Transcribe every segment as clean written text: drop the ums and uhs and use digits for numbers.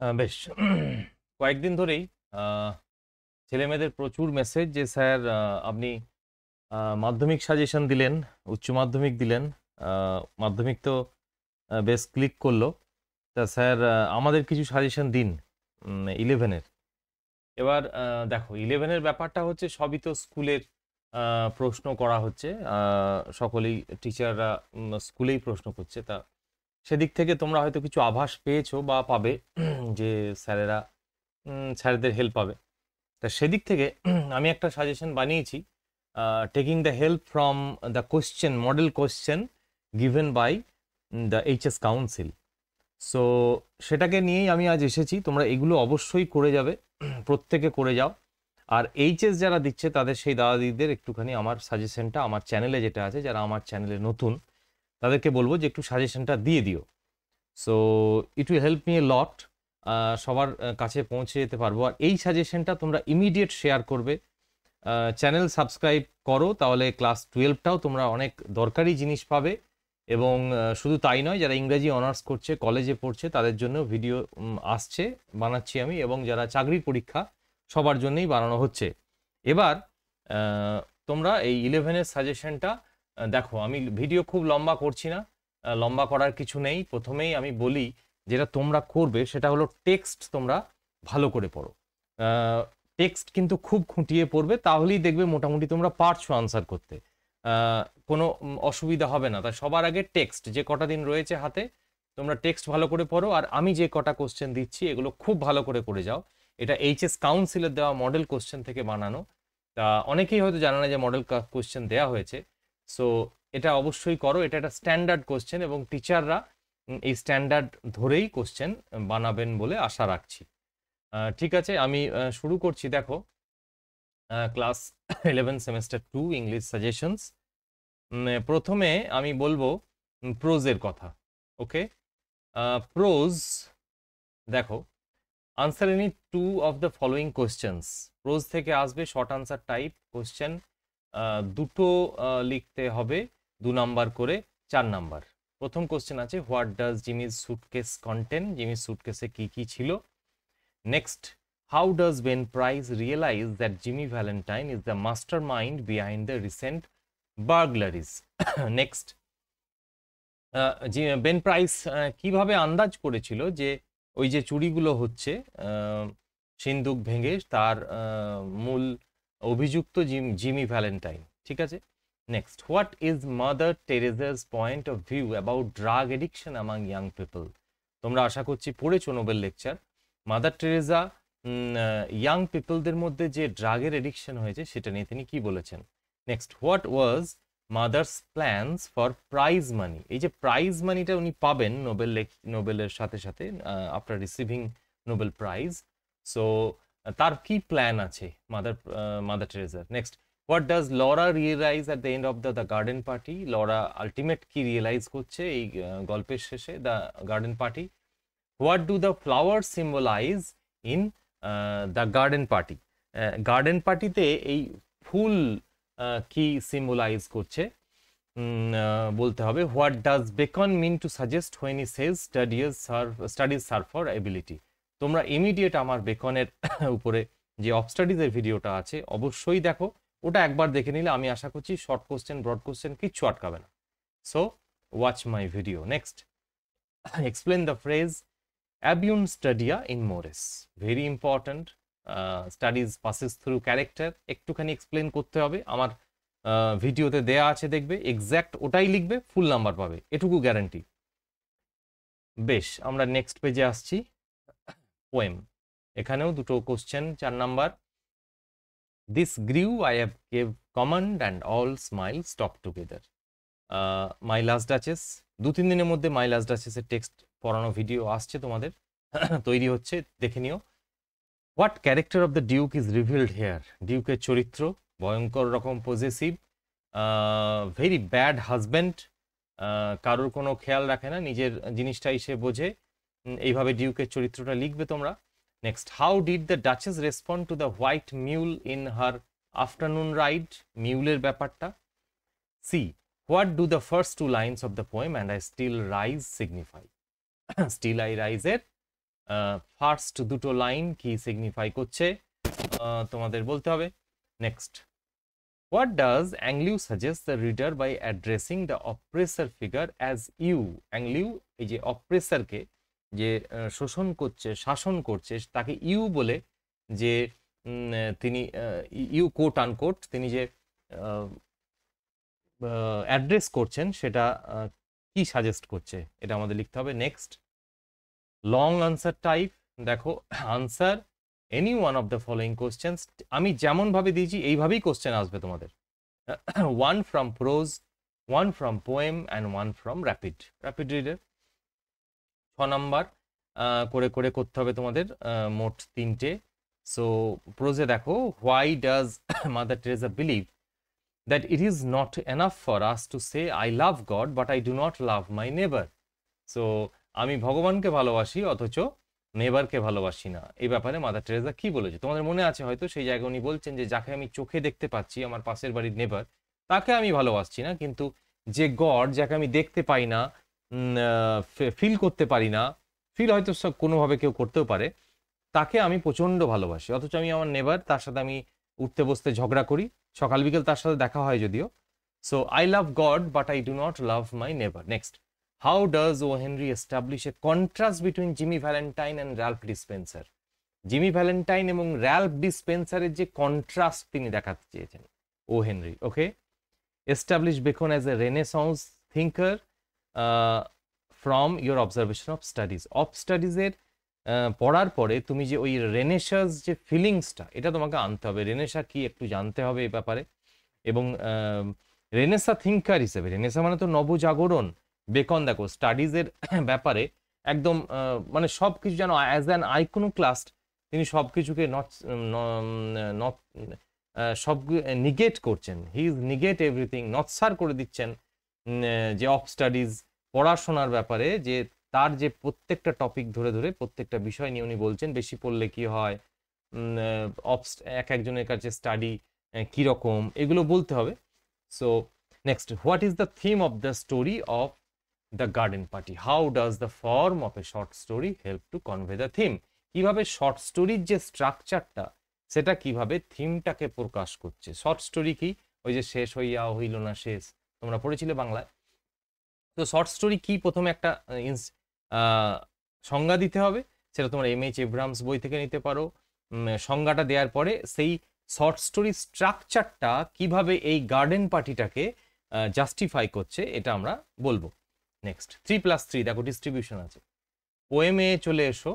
বেশ কয়েকদিন ধরেই আহ, ছেলেমেয়েদের প্রচুর মেসেজ যে স্যার আপনি মাধ্যমিক সাজেশন দিলেন, উচ্চ মাধ্যমিক দিলেন। মাধ্যমিক তো বেশ ক্লিক করলো। তা স্যার আমাদের কিছু সাজেশন দিন 11-এর। এবার দেখো 11-এর ব্যাপারটা হচ্ছে সবই তো স্কুলের প্রশ্ন করা হচ্ছে। সকলেই টিচাররা স্কুলেই প্রশ্ন করছে। তা সেদিক থেকে তোমরা হয়তো কিছু আভাস পেয়েছো বা পাবে যে স্যারেরা স্যারদের হেল্প পাবে। তা সেদিক থেকে আমি একটা সাজেশন বানিয়েছি, taking the help from the question, model question given by the HS council. So সেটাকে নিয়েই আমি আজ এসেছি। তোমরা এগুলো অবশ্যই করে যাবে, প্রত্যেকে করে যাও। আর এইচএস যারা দিচ্ছে তাদের সেই দাদা দিদিদের একটুখানি আমার সাজেশনটা আমার চ্যানেলে যেটা আছে, যারা আমার চ্যানেলে নতুন তাদেরকে বলবো যে একটু সাজেশনটা দিয়ে দিও। So it will help me a lot. সবার কাছে পৌঁছে যেতে পারবো। আর এই সাজেশনটা তোমরা ইমিডিয়েট শেয়ার করবে। চ্যানেল সাবস্ক্রাইব করো, তাহলে ক্লাস 12টাও তোমরা অনেক দরকারি জিনিস পাবে। এবং শুধু তাই নয়, যারা ইংরেজি অনার্স করছে, কলেজে পড়ছে, তাদের জন্য ভিডিও আসছে, বানাচ্ছি আমি। এবং যারা চাকরির পরীক্ষা, সবার জন্যই বানানো হচ্ছে। এবার আহ, তোমরা এই 11-এর সাজেশনটা দেখো। আমি ভিডিও খুব লম্বা করছি না, লম্বা করার কিছু নেই। প্রথমেই আমি বলি, যেটা তোমরা করবে সেটা হলো টেক্সট তোমরা ভালো করে পড়ো। টেক্সট কিন্তু খুব খুঁটিয়ে পড়বে, তাহলেই দেখবে মোটামুটি তোমরা পারছো আনসার করতে। কোনো অসুবিধা হবে না। তাই সবার আগে টেক্সট, যে কটা দিন রয়েছে হাতে, তোমরা টেক্সট ভালো করে পড়ো। আর আমি যে কটা কোশ্চেন দিচ্ছি এগুলো খুব ভালো করে করে যাও। এটা এইচএস কাউন্সিলের দেওয়া মডেল কোশ্চেন থেকে বানানো। তা অনেকেই হয়তো জানে না যে মডেল কোশ্চেন দেওয়া হয়েছে। সো এটা অবশ্যই করো। এটা একটা স্ট্যান্ডার্ড কোশ্চেন এবং টিচাররা এই স্ট্যান্ডার্ড ধরেই কোশ্চেন বানাবেন বলে আশা রাখছি। ঠিক আছে, আমি শুরু করছি। দেখো, ক্লাস 11 সেমেস্টার 2 ইংলিশ সাজেশনস। প্রথমে আমি বলবো প্রোজের কথা। ওকে, প্রোজ দেখো, answer any two of the following questions. Prose থেকে আসবে শর্ট আনসার টাইপ কোশ্চেন। দুটো লিখতে হবে, 2 নাম্বার করে, 4 নাম্বার। প্রথম কোশ্চেন আছে, what does Jimmy's suitcase contain? জিমির সুটকেসে কি কি ছিল? Next, how does Ben Price realise that Jimmy Valentine is the mastermind behind the recent burglaries? Next, Ben Price কিভাবে আন্দাজ করেছিল যে ওই যে চুরিগুলো হচ্ছে সিন্দুক ভেঙে, তার মূল অভিযুক্ত জিমি ভ্যালেন্টাইন। ঠিক আছে। Next, what is Mother Teresa's point of view about drug addiction among young people? তোমরা আশা করছি পড়েছো Nobel lecture. Mother Teresa young পিপলদের মধ্যে যে ড্রাগের এডিকশন হয়েছে সেটা নিয়ে তিনি কি বলেছেন? Next, what was Mother's plans for prize money? এই যে প্রাইজ মানিটা উনি পাবেন নোবেলের সাথে সাথে, after receiving Nobel prize. So তার কি প্ল্যান আছে মাদার টেরেজার? Next, what does Laura realise at the end of the garden party? Laura ultimate কি রিয়েলাইজ করছে এই গল্পের শেষে, the garden party? What do the flower symbolise in the garden party? Garden পার্টিতে এই ফুল কি সিম্বলাইজ করছে বলতে হবে। What does Bacon mean to suggest when he says studies serve for ability? তোমরা ইমিডিয়েট আমার বেকনের উপরে যে অফ স্টাডিজের ভিডিওটা আছে অবশ্যই দেখো। ওটা একবার দেখে নিলে আমি আশা করছি শর্ট কোশ্চেন, ব্রড কোশ্চেন কিচ্ছু আটকাবে না। So watch my video. Next, explain the phrase abeunt studia in mores. Very important. Studies passes through character, একটুখানি এক্সপ্লেন করতে হবে। আমার ভিডিওতে দেয়া আছে, দেখবে এক্স্যাক্ট ওটাই লিখবে, ফুল নাম্বার পাবে, এটুকু গ্যারান্টি। বেশ, আমরা নেক্সট পেজে আসছি। পোয়েম, এখানেও দুটো question, 4 number. This grew I have gave command and all smile stop together. My last duchess, 2-3 দিনের মধ্যে মাই লাস্ট ডাচেসের টেক্সট পড়ানো ভিডিও আসছে তোমাদের, তৈরি হচ্ছে, দেখে নিও। What character of the duke is revealed here? ডিউকের চরিত্র ভয়ঙ্কর রকম পজেসিভ, ভেরি ব্যাড হাজব্যান্ড, কারোর কোনো খেয়াল রাখে না, নিজের জিনিসটাই সে বোঝে। এইভাবে ডিউকের চরিত্রটা লিখবে তোমরা। Next, how did the duchess respond to the white mule in her afternoon ride? মিউলের ব্যাপারটা। See, what do the first 2 lines of the poem and I still rise signify? Still I রাইজের ফার্স্ট দুটো line কি signify করছে তোমাদের বলতে হবে। Next, what does Angelou suggest the reader by addressing the oppressor figure as you? Angelou এই যে অপ্রেসারকে যে শাসন করছে তাকে ইউ বলে যে তিনি ইউ কোট আনকোট তিনি যে অ্যাড্রেস করছেন সেটা কি সাজেস্ট করছে এটা আমাদের লিখতে হবে। নেক্সট, লং আনসার টাইপ, দেখো answer any one of the following questions. আমি যেমন ভাবে দিয়েছি এইভাবেই কোশ্চেন আসবে তোমাদের। One from pros, one from poem and one from rapid reader. 6 number করে করে করতে হবে তোমাদের, মোট 3টে। সো প্রোজে দেখো, why does mother Teresa believe that it is not enough for us to say I love God but I do not love my neighbor. So আমি ভগবানকে ভালোবাসি অথচ নেবারকে ভালোবাসি না, এই ব্যাপারে মাদার টেরেসা কি বলেছে তোমাদের মনে আছে হয়তো। সেই জায়গায় উনি বলছেন যে যাকে আমি চোখে দেখতে পাচ্ছি, আমার পাশের বাড়ির নেবার, তাকে আমি ভালোবাসছি না, কিন্তু যে গড যাকে আমি দেখতে পাই না, ফিল করতে পারি না, ফিল হয়তো কোনোভাবে কেউ করতেও পারে, তাকে আমি প্রচণ্ড ভালোবাসি, অথচ আমি আমার নেবার, তার সাথে আমি উঠতে বসতে ঝগড়া করি, সকাল বিকেল তার সাথে দেখা হয় যদিও। So I love God but I do not love my neighbour. Next, how does O Henry establish a contrast between Jimmy Valentine and Ralph Dispenser? Jimmy Valentine এবং র্যালফ ডিসপেন্সারের যে কন্ট্রাস্ট তিনি দেখাতে চেয়েছেন O Henry. Okay, establish Bacon as a Renaissance thinker from your observation of studies. Of স্টাডিজের পড়ার পরে তুমি যে ওই রেনেসাস যে ফিলিংসটা, এটা তোমাকে আনতে হবে। রেনেসা কি একটু জানতে হবে এই ব্যাপারে। এবং রেনেসা থিঙ্কার হিসেবে, রেনেসা মানে তো নবজাগরণ, বেকন দেখো স্টাডিজের ব্যাপারে একদম মানে সব কিছু যেন অ্যাজ অ্যান আইকোনোক্লাস্ট তিনি সব কিছুকে সব নিগেট করছেন। হি ইজ নিগেট এভরিথিং, নটসার করে দিচ্ছেন যে অফ স্টাডিজ পড়াশোনার ব্যাপারে, যে তার যে প্রত্যেকটা টপিক ধরে ধরে প্রত্যেকটা বিষয় নিয়ে উনি বলছেন বেশি পড়লে কি হয়, এক একজনের কাছে স্টাডি কীরকম, এগুলো বলতে হবে। So next, what is the theme of the story of the garden party? How does the form of a short story help to convey the theme? কিভাবে শর্ট স্টোরির যে স্ট্রাকচারটা সেটা কিভাবে থিমটাকে প্রকাশ করছে। শর্ট স্টোরি কি, ওই যে শেষ হইয়া হইল না শেষ, তোমরা পড়েছিলে বাংলায়। তো শর্ট স্টোরি কি প্রথমে একটা সংজ্ঞা দিতে হবে, সেটা তোমরা এম এইচ এব্রাহামস বই থেকে নিতে পারো। সংজ্ঞাটা দেওয়ার পরে সেই শর্ট স্টোরি স্ট্রাকচারটা কিভাবে এই গার্ডেন পার্টিটাকে জাস্টিফাই করছে এটা আমরা বলবো। নেক্সট, 3+3 দেখো ডিস্ট্রিবিউশন আছে। পোয়েমে চলে এসো,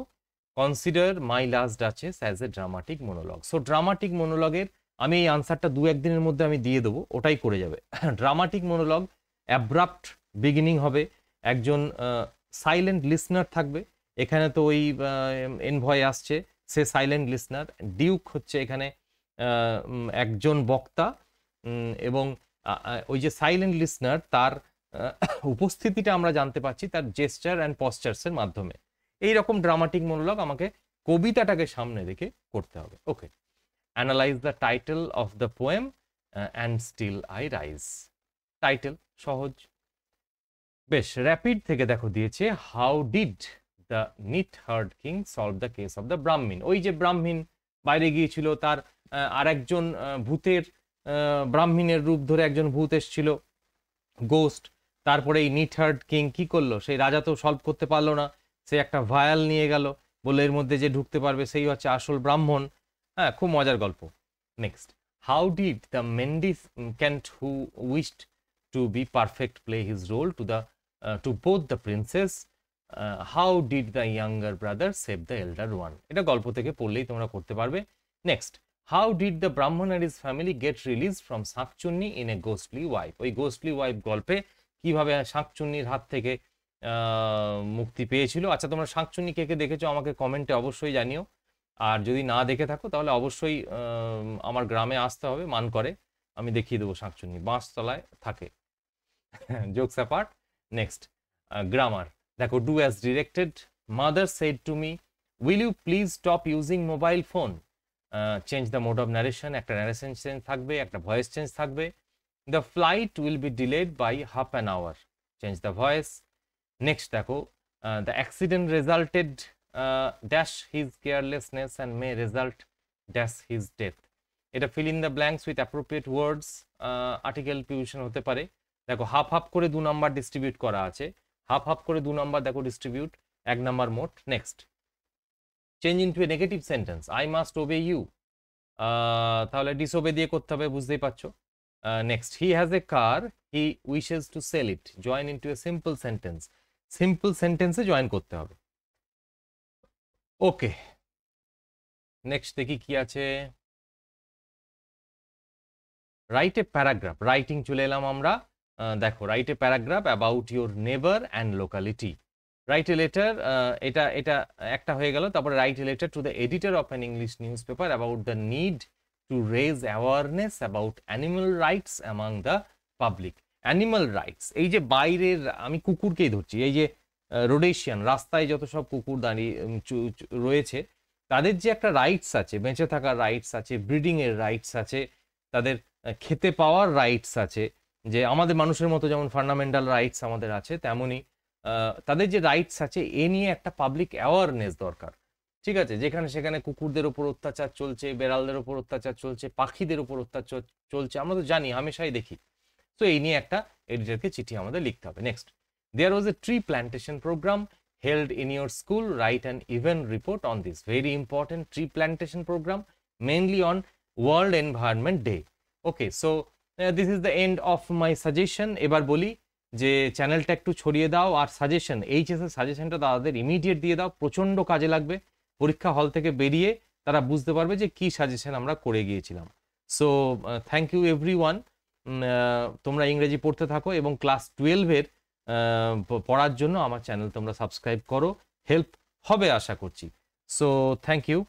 consider my last duchess as a dramatic monologue. So dramatic মনোলগের আমি এই আনসারটা 2-1 দিনের মধ্যে আমি দিয়ে দেবো, ওটাই করে যাবে। ড্রামাটিক মনোলগ অ্যাব্রাপ্ট বিগিনিং হবে, একজন সাইলেন্ট লিসনার থাকবে, এখানে তো ওই এনভয় আসছে, সে সাইলেন্ট লিসনার। ডিউক হচ্ছে এখানে একজন বক্তা, এবং ওই যে সাইলেন্ট লিসনার তার উপস্থিতিটা আমরা জানতে পারছি তার জেস্টার অ্যান্ড পশ্চারসের মাধ্যমে। এই রকম ড্রামাটিক মনোলগ আমাকে কবিতাটাকে সামনে রেখে করতে হবে। Okay, analyse the title of the poem and still I rise. Title সহজ, বেশ। র্যাপিড থেকে দেখো দিয়েছে, how did the neat herd king solve the case of the Brahmin. ওই যে ব্রাহ্মীণ বাইরে গিয়েছিল, তার আর একজন ভূতের, ব্রাহ্মীণের রূপ ধরে একজন ভূত এসেছিল, গোস্ট। তারপরে এই নিট হার্ড কিং কি করলো, সেই রাজা তো সলভ করতে পারলো না, সে একটা ভায়াল নিয়ে গেল, বলে এর মধ্যে যে ঢুকতে পারবে সেই হচ্ছে আসল ব্রাহ্মণ। হ্যাঁ, খুব মজার গল্প। Next, how did the mendicant who wished to be perfect play his role to both the princess, how did the younger brother save the elder one? এটা গল্প থেকে পড়লেই তোমরা করতে পারবে। Next, how did the Brahman and his family get released from শাঁকচুন্নি in a ghostly wife? ওই ghostly wife গল্পে কিভাবে শাঁকচুন্নির হাত থেকে মুক্তি পেয়েছিল। আচ্ছা, তোমরা শাঁকচুন্নি কে কে দেখেছো আমাকে কমেন্টে অবশ্যই জানিও, আর যদি না দেখে থাকো তাহলে অবশ্যই আমার গ্রামে আসতে হবে, মান করে আমি দেখিয়ে দেবো। শাঁকচুন্নি বাঁশতলায় থাকে। Jokes apart. নেক্সট, গ্রামার দেখো, do as directed. Mother said to me, will you please stop using mobile phone. Change the mode of narration, একটা ন্যারেশন চেঞ্জ থাকবে, একটা ভয়েস চেঞ্জ থাকবে। The flight will be delayed by half an hour, change the voice. Next দেখো, the accident resulted dash his carelessness and may result dash his death. এটা fill in the blanks with appropriate words, article পিউশন হতে পারে। দেখো half half করে 2 number distribute করা আছে, half half করে 2 number দেখো ডিস্ট্রিবিউট, 1 নাম্বার মোট। Next, change into a negative sentence, I must obey you, তাহলে ডিসওবে দিয়ে করতে হবে, বুঝতেই পারছো। Next, he has a car, he wishes to sell it, join into a simple sentence, simple সেন্টেন্সে জয়েন করতে হবে। ওকে, নেক্সট দেখি কি আছে। রাইট এ প্যারাগ্রাফ, রাইটিং চলে এলাম আমরা। দেখো, write a paragraph about your neighbour and locality. Write a letter, এটা এটা একটা হয়ে গেল। তারপরে write a letter to the editor of an English newspaper about the need to raise awareness about animal rights among the public. Animal rights, এই যে বাইরের, আমি কুকুরকেই ধরছি, এই যে রোডেশিয়ান, রাস্তায় যত সব কুকুর দাঁড়িয়ে রয়েছে, তাদের যে একটা রাইটস আছে, বেঁচে থাকার রাইটস আছে, ব্রিডিংয়ের রাইটস আছে, তাদের খেতে পাওয়ার রাইটস আছে, যে আমাদের মানুষের মতো যেমন ফান্ডামেন্টাল রাইটস আমাদের আছে, তেমনই তাদের যে রাইটস আছে, এ নিয়ে একটা পাবলিক অ্যাওয়ারনেস দরকার। ঠিক আছে, যেখানে সেখানে কুকুরদের ওপর অত্যাচার চলছে, বেড়ালদের ওপর অত্যাচার চলছে, পাখিদের ওপর অত্যাচার চলছে, আমরা তো জানি, হামেশাই দেখি। তো এই নিয়ে একটা এডিটরকে চিঠি আমাদের লিখতে হবে। Next, there was a tree plantation programme held in your school, write an event report on this. Very important, tree plantation program, mainly on World Environment Day. Okay, so this is the end of my suggestion. এবার বলি যে চ্যানেলটা একটু ছড়িয়ে দাও, আর suggestion, এইচএসের সাজেশনটা তাদের immediate দিয়ে দাও, প্রচণ্ড কাজে লাগবে। পরীক্ষা হল থেকে বেরিয়ে তারা বুঝতে পারবে যে কি সাজেশন আমরা করে গিয়েছিলাম। So thank you everyone. তোমরা ইংরেজি পড়তে থাকো এবং ক্লাস 12-এর পড়ার জন্য আমার চ্যানেল তোমরা সাবস্ক্রাইব করো, হেল্প হবে আশা করছি। So thank you.